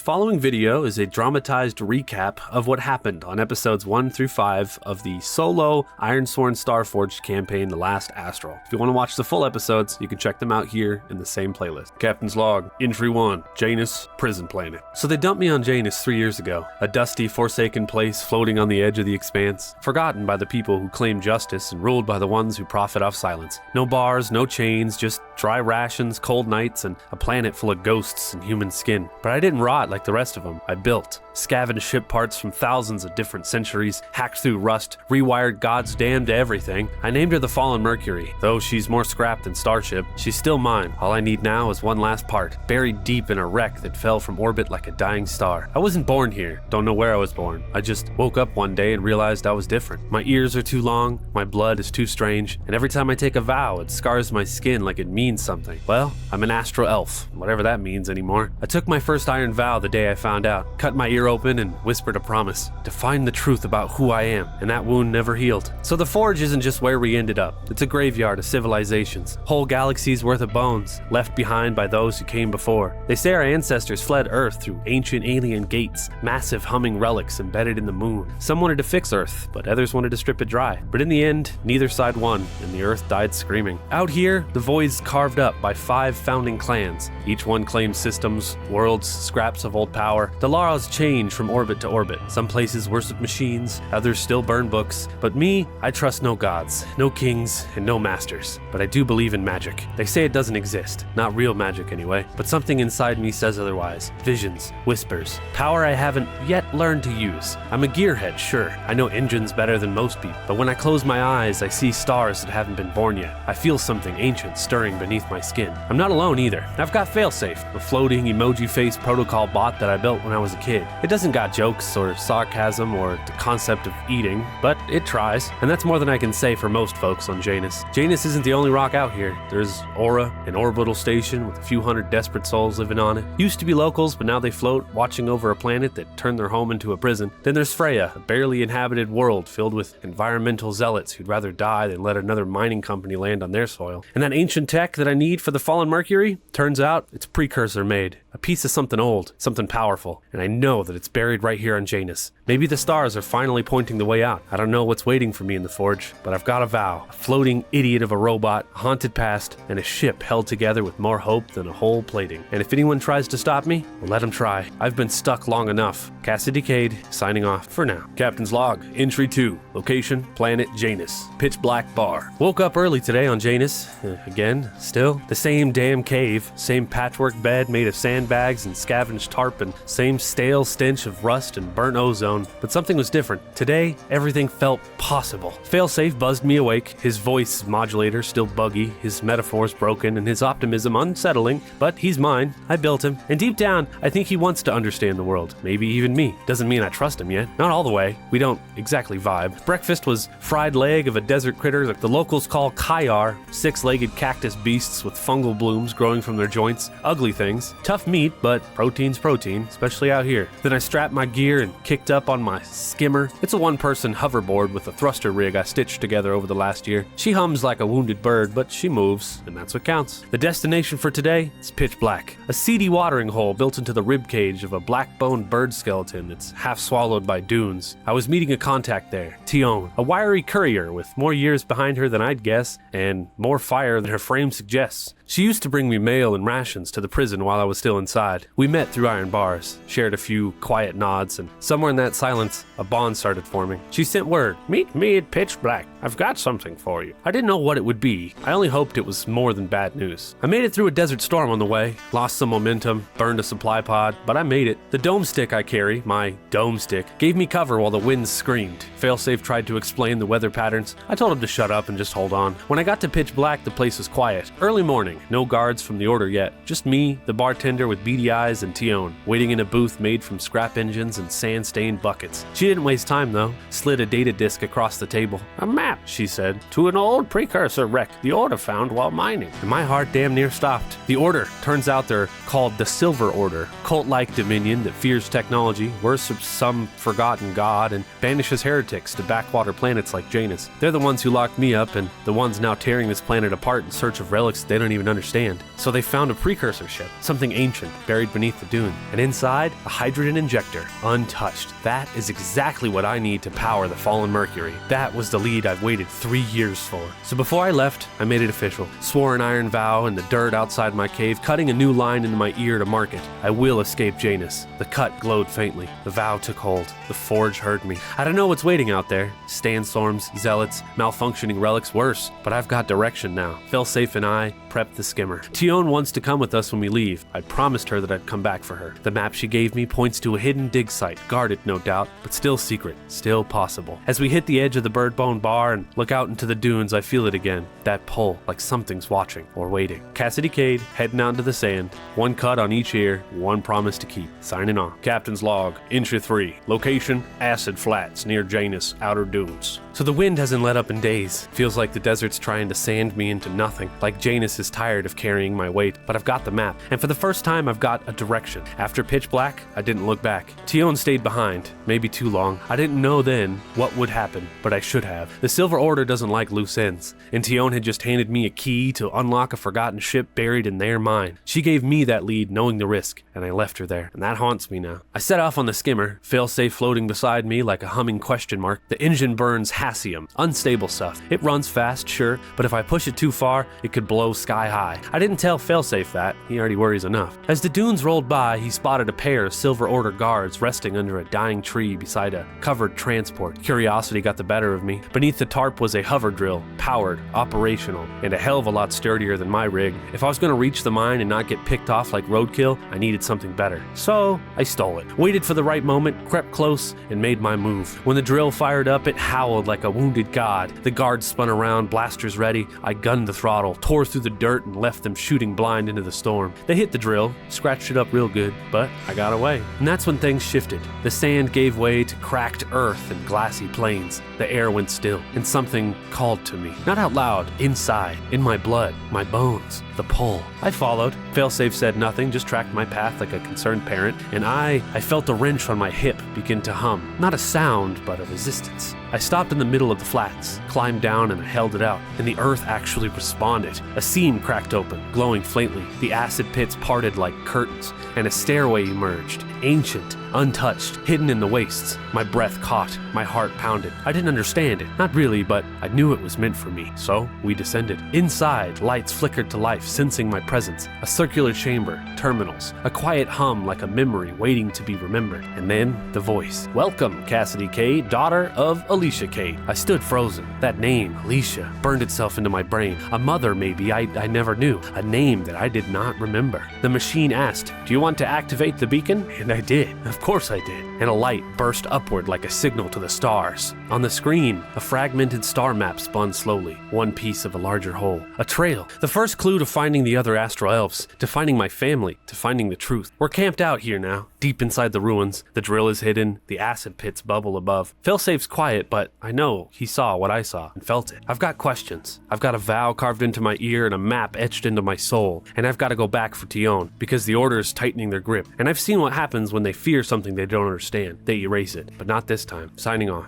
following video is a dramatized recap of what happened on episodes 1 through 5 of the solo Ironsworn Starforged campaign, The Last Astral. If you want to watch the full episodes, you can check them out here in the same playlist. Captain's Log, Entry 1, Janus, Prison Planet. So they dumped me on Janus 3 years ago, a dusty, forsaken place floating on the edge of the expanse, forgotten by the people who claim justice and ruled by the ones who profit off silence. No bars, no chains, just dry rations, cold nights, and a planet full of ghosts and human skin. But I didn't rot like the rest of them. I built, scavenged ship parts from thousands of different centuries, hacked through rust, rewired God's damn to everything. I named her the Fallen Mercury. Though she's more scrap than Starship, she's still mine. All I need now is one last part, buried deep in a wreck that fell from orbit like a dying star. I wasn't born here. Don't know where I was born. I just woke up one day and realized I was different. My ears are too long, my blood is too strange, and every time I take a vow, it scars my skin like it means something. Well, I'm an astral elf, whatever that means anymore. I took my first iron vow the day I found out, cut my ear open and whispered a promise to find the truth about who I am, and that wound never healed. So the Forge isn't just where we ended up. It's a graveyard of civilizations, whole galaxies worth of bones, left behind by those who came before. They say our ancestors fled Earth through ancient alien gates, massive humming relics embedded in the moon. Some wanted to fix Earth, but others wanted to strip it dry. But in the end, neither side won, and the Earth died screaming. Out here, the void's carved up by 5 founding clans. Each one claims systems, worlds, scraps of old power. The laws change from orbit to orbit. Some places worship machines, others still burn books. But me, I trust no gods, no kings, and no masters. But I do believe in magic. They say it doesn't exist. Not real magic anyway. But something inside me says otherwise. Visions, whispers, power I haven't yet learned to use. I'm a gearhead, sure. I know engines better than most people. But when I close my eyes, I see stars that haven't been born yet. I feel something ancient stirring beneath my skin. I'm not alone either. I've got Failsafe, a floating emoji-faced protocol bot that I built when I was a kid. It doesn't got jokes or sarcasm or the concept of eating, but it tries. And that's more than I can say for most folks on Janus. Janus isn't the only rock out here. There's Aura, an orbital station with a few hundred desperate souls living on it. Used to be locals, but now they float, watching over a planet that turned their home into a prison. Then there's Freya, a barely inhabited world filled with environmental zealots who'd rather die than let another mining company land on their soil. And that ancient tech that I need for the Fallen Mercury, turns out it's precursor made. A piece of something old, something powerful, and I know that it's buried right here on Janus. Maybe the stars are finally pointing the way out. I don't know what's waiting for me in the Forge, but I've got a vow, a floating idiot of a robot, a haunted past, and a ship held together with more hope than a whole plating. And if anyone tries to stop me, well, let them try. I've been stuck long enough. Cassidy Cade, signing off for now. Captain's Log, Entry 2, location, planet Janus, pitch black bar. Woke up early today on Janus. Again, still, the same damn cave, same patchwork bed made of sandbags and scavenged tarp, and same stale stench of rust and burnt ozone. But something was different. Today, everything felt possible. Failsafe buzzed me awake, his voice modulator still buggy, his metaphors broken, and his optimism unsettling, but he's mine. I built him, and deep down, I think he wants to understand the world. Maybe even me. Doesn't mean I trust him yet. Not all the way. We don't exactly vibe. Breakfast was fried leg of a desert critter that the locals call Kayar, 6-legged cactus beasts with fungal blooms growing from their joints. Ugly things. Tough meat, but protein's protein, especially out here. Then I strapped my gear and kicked up on my skimmer. It's a one-person hoverboard with a thruster rig I stitched together over the last year. She hums like a wounded bird, but she moves, and that's what counts. The destination for today is pitch black. A seedy watering hole built into the ribcage of a black-boned bird skeleton that's half swallowed by dunes. I was meeting a contact there, Tion, a wiry courier with more years behind her than I'd guess, and more fire than her frame suggests. She used to bring me mail and rations to the prison while I was still inside. We met through iron bars, shared a few quiet nods, and somewhere in that silence, a bond started forming. She sent word, "Meet me at pitch black. I've got something for you." I didn't know what it would be. I only hoped it was more than bad news. I made it through a desert storm on the way, lost some momentum, burned a supply pod, but I made it. The dome stick I carry, my dome stick, gave me cover while the winds screamed. Failsafe tried to explain the weather patterns. I told him to shut up and just hold on. When I got to pitch black, the place was quiet. Early morning, no guards from the order yet. Just me, the bartender with beady eyes, and Tion, waiting in a booth made from scrap engines and sand-stained buckets. She didn't waste time though, slid a data disk across the table. "A map," she said, "to an old precursor wreck the Order found while mining." And my heart damn near stopped. The Order, turns out they're called the Silver Order, cult-like dominion that fears technology, worships some forgotten god, and banishes heretics to backwater planets like Janus. They're the ones who locked me up and the ones now tearing this planet apart in search of relics they don't even understand. So they found a precursor ship, something ancient, buried beneath the dune. And inside, a hydrogen injector, untouched. That is exactly what I need to power the fallen Mercury. That was the lead I've waited 3 years for. So before I left, I made it official. Swore an iron vow in the dirt outside my cave, cutting a new line into my ear to mark it. I will escape Janus. The cut glowed faintly. The vow took hold. The forge heard me. I don't know what's waiting out there. Sandstorms, zealots, malfunctioning relics, worse. But I've got direction now. Failsafe and I prepped the skimmer. Tion wants to come with us when we leave. I promised her that I'd come back for her. The map she gave me points to a hidden dig site, guarded no doubt, but still secret, still possible. As we hit the edge of the Birdbone Bar and look out into the dunes, I feel it again. That pull, like something's watching or waiting. Cassidy Cade, heading out into the sand. One cut on each ear, one promise to keep. Signing off. Captain's log, entry 3. Location, Acid Flats near Janus, Outer Dunes. So the wind hasn't let up in days. Feels like the desert's trying to sand me into nothing. Like Janus is tired of carrying my weight. But I've got the map. And for the first time, I've got a direction. After pitch black, I didn't look back. Tion stayed behind. Maybe too long. I didn't know then what would happen, but I should have. The Silver Order doesn't like loose ends. And Tion had just handed me a key to unlock a forgotten ship buried in their mine. She gave me that lead knowing the risk, and I left her there. And that haunts me now. I set off on the skimmer, failsafe floating beside me like a humming question mark. The engine burns hassium, unstable stuff. It runs fast, sure, but if I push it too far, it could blow sky high. I didn't tell failsafe that. He already worries enough. As the dunes rolled by, he spotted a pair of Silver Order guards resting under a dying tree beside a covered transport. Curiosity got the better of me. Beneath the tarp was a hover drill, powered, operational, and a hell of a lot sturdier than my rig. If I was going to reach the mine and not get picked off like roadkill, I needed something better. So I stole it. Waited for the right moment, crept close, and made my move. When the drill fired up, it howled like a wounded god. The guards spun around, blasters ready. I gunned the throttle, tore through the dirt, and left them shooting blind into the storm. They hit the drill, scratched it up real good, but I got away. And that's when things shifted. The sand gave way to cracked earth and glassy plains. The air went still, and something called to me. Not out loud, inside, in my blood, my bones, the pull. I followed. Failsafe said nothing, just tracked my path like a concerned parent, and I felt a wrench on my hip begin to hum. Not a sound, but a resistance. I stopped in the middle of the flats, climbed down, and I held it out, and the earth actually responded. A seam cracked open, glowing faintly. The acid pits parted like curtains, and a stairway emerged, ancient, untouched, hidden in the wastes. My breath caught, my heart pounded. I didn't understand it, not really, but I knew it was meant for me. So we descended. Inside, lights flickered to life, sensing my presence. A circular chamber, terminals, a quiet hum like a memory waiting to be remembered. And then the voice. "Welcome, Cassidy Cade, daughter of Alicia Cade." I stood frozen. That name, Alicia, burned itself into my brain. A mother, maybe, I never knew. A name that I did not remember. The machine asked, "Do you want to activate the beacon?" And I did. Of course I did. And a light burst upward like a signal to the stars. On the screen, a fragmented star map spun slowly, one piece of a larger whole. A trail, the first clue to finding the other astral elves, to finding my family, to finding the truth. We're camped out here now, deep inside the ruins. The drill is hidden, the acid pits bubble above. Failsafe's quiet, but I know he saw what I saw and felt it. I've got questions. I've got a vow carved into my ear and a map etched into my soul. And I've got to go back for Tion, because the Order is tightening their grip. And I've seen what happens when they fear something they don't understand. They erase it, but not this time. Signing off.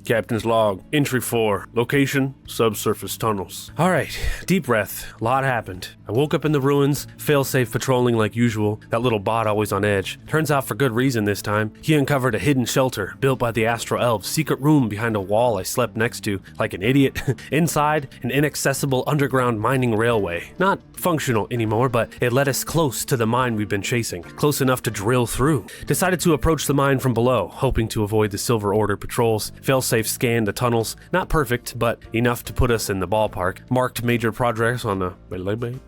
Captain's log, entry 4, location, subsurface tunnels. All right, deep breath, a lot happened. I woke up in the ruins, failsafe patrolling like usual, that little bot always on edge. Turns out for good reason this time. He uncovered a hidden shelter built by the Astral Elves, secret room behind a wall I slept next to, like an idiot. Inside, an inaccessible underground mining railway. Not functional anymore, but it led us close to the mine we've been chasing, close enough to drill through. Decided to approach the mine from below, hoping to avoid the Silver Order patrols. Failsafe scanned the tunnels, not perfect, but enough to put us in the ballpark. Marked major progress on the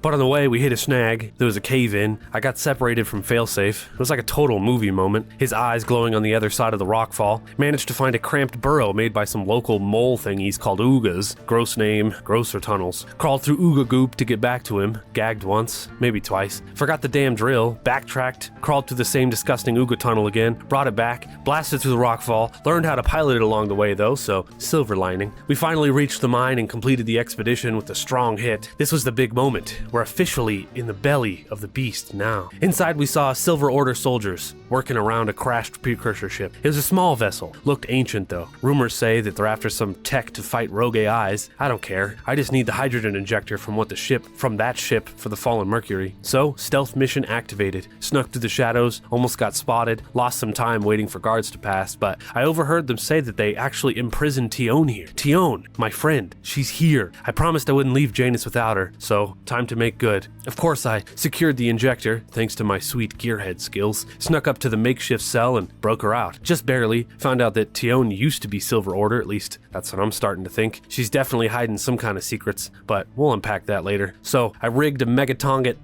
but on the way we hit a snag. There was a cave-in. I got separated from Failsafe. It was like a total movie moment. His eyes glowing on the other side of the rockfall. Managed to find a cramped burrow made by some local mole thingies called Oogas. Gross name, grosser tunnels. Crawled through Ooga goop to get back to him. Gagged once, maybe twice. Forgot the damn drill. Backtracked. Crawled through the same disgusting Ooga tunnel again. Brought it back. Blasted through the rockfall. Learned how to pilot it along the way though, so silver lining. We finally reached the mine and completed the expedition with a strong hit. This was the big moment. We're officially in the belly of the beast now. Inside we saw Silver Order soldiers working around a crashed precursor ship. It was a small vessel, looked ancient though. Rumors say that they're after some tech to fight rogue AIs. I don't care. I just need the hydrogen injector from that ship for the fallen Mercury. So, stealth mission activated. Snuck through the shadows, almost got spotted, lost some time waiting for guards to pass, but I overheard them say that they actually imprisoned Tion here. Tion, my friend, she's here. I promised I wouldn't leave Janus without her, so time to make good. Of course, I secured the injector, thanks to my sweet gearhead skills, snuck up to the makeshift cell and broke her out. Just barely. Found out that Tion used to be Silver Order, at least that's what I'm starting to think. She's definitely hiding some kind of secrets, but we'll unpack that later. So I rigged a megatonic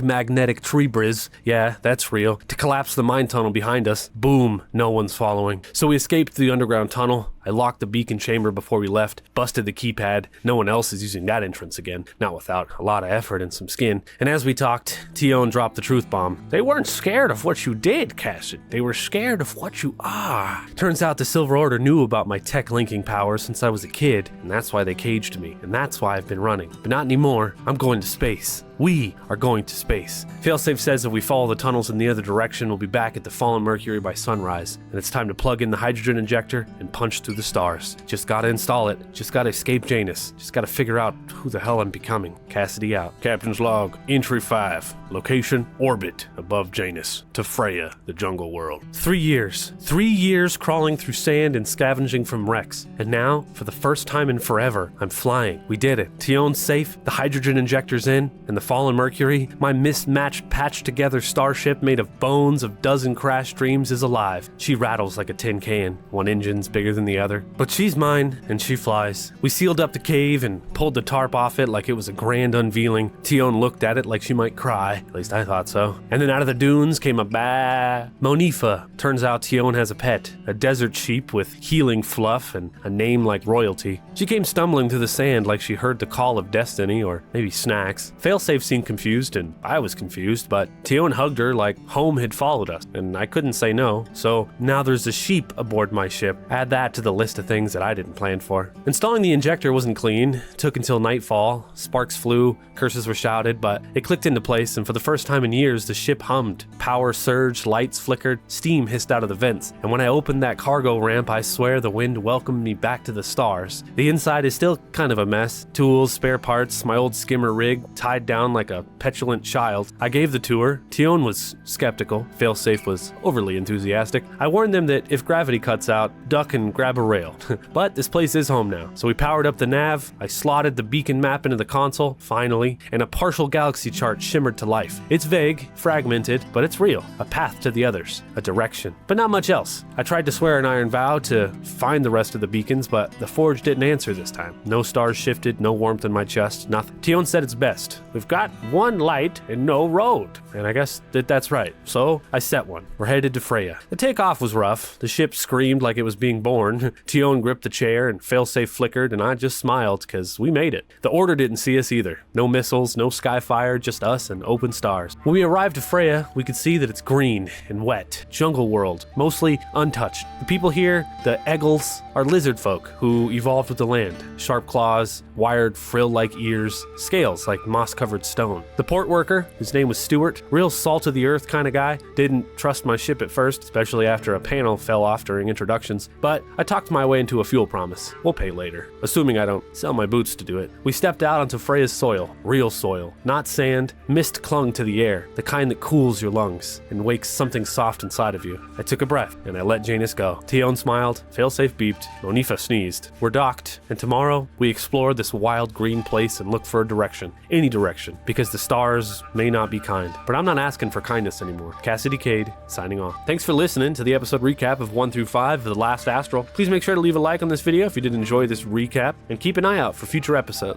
magnetic tree briz, yeah, that's real, to collapse the mine tunnel behind us. Boom, no one's following. So we escaped through the underground tunnel. I locked the beacon chamber before we left, busted the keypad. No one else is using that entrance again, not without a lot of effort and some skin. And as we talked, Tion dropped the truth bomb. They weren't scared of what you did, Cassidy. They were scared of what you are. Turns out the Silver Order knew about my tech linking powers since I was a kid, and that's why they caged me, and that's why I've been running. But not anymore. I'm going to space. We are going to space. Failsafe says if we follow the tunnels in the other direction, we'll be back at the fallen Mercury by sunrise, and it's time to plug in the hydrogen injector and punch through the stars. Just gotta install it. Just gotta escape Janus. Just gotta figure out who the hell I'm becoming. Cassidy out. Captain's log, entry 5. Location, orbit above Janus. To Freya, the jungle world. 3 years. 3 years crawling through sand and scavenging from wrecks. And now, for the first time in forever, I'm flying. We did it. Tion's safe, the hydrogen injector's in, and the fallen Mercury, my mismatched, patched together starship made of bones of dozen crashed dreams, is alive. She rattles like a tin can. One engine's bigger than the other. But she's mine, and she flies. We sealed up the cave and pulled the tarp off it like it was a grand unveiling. Tion looked at it like she might cry. At least I thought so. And then out of the dunes came a Monifa. Turns out Tion has a pet, a desert sheep with healing fluff and a name like royalty. She came stumbling through the sand like she heard the call of destiny, or maybe snacks. Failsafe seemed confused, and I was confused, but Tion hugged her like home had followed us, and I couldn't say no. So now there's a sheep aboard my ship. Add that to the list of things that I didn't plan for. Installing the injector wasn't clean. Took until nightfall. Sparks flew, curses were shouted, but it clicked into place, and for the first time in years, the ship hummed. Power surged, lights flickered, steam hissed out of the vents, and when I opened that cargo ramp, I swear the wind welcomed me back to the stars. The inside is still kind of a mess. Tools, spare parts, my old skimmer rig, tied down like a petulant child. I gave the tour. Tion was skeptical. Failsafe was overly enthusiastic. I warned them that if gravity cuts out, duck and grab a rail. But this place is home now. So we powered up the nav, I slotted the beacon map into the console, finally, and a partial galaxy chart shimmered to life. It's vague, fragmented, but it's real. A path to the others, a direction, but not much else. I tried to swear an iron vow to find the rest of the beacons, but the forge didn't answer this time. No stars shifted, no warmth in my chest, nothing. Tion said it's best. We've got one light and no road. And I guess that's right. So I set one. We're headed to Freya. The takeoff was rough. The ship screamed like it was being born. Tion gripped the chair and Failsafe flickered, and I just smiled because we made it. The Order didn't see us either. No missiles, no skyfire, just us and open stars. When we arrived to Freya, we could see that it's green and wet. Jungle world, mostly untouched. The people here, the Eggles, are lizard folk who evolved with the land. Sharp claws, wired frill-like ears, scales like moss-covered stone. The port worker, his name was Stuart, real salt-of-the-earth kind of guy, didn't trust my ship at first, especially after a panel fell off during introductions, but I talked my way into a fuel promise. We'll pay later, assuming I don't sell my boots to do it. We stepped out onto Freya's soil, real soil, not sand. Mist clung to the air, the kind that cools your lungs and wakes something soft inside of you. I took a breath, and I let Janus go. Tion smiled, Failsafe beeped, Monifa sneezed. We're docked, and tomorrow we explore this wild green place and look for a direction, any direction, because the stars may not be kind. But I'm not asking for kindness anymore. Cassidy Cade, signing off. Thanks for listening to the episode recap of 1 through 5 of The Last Astral. Please make sure to leave a like on this video if you did enjoy this recap, and keep an eye out for future episodes.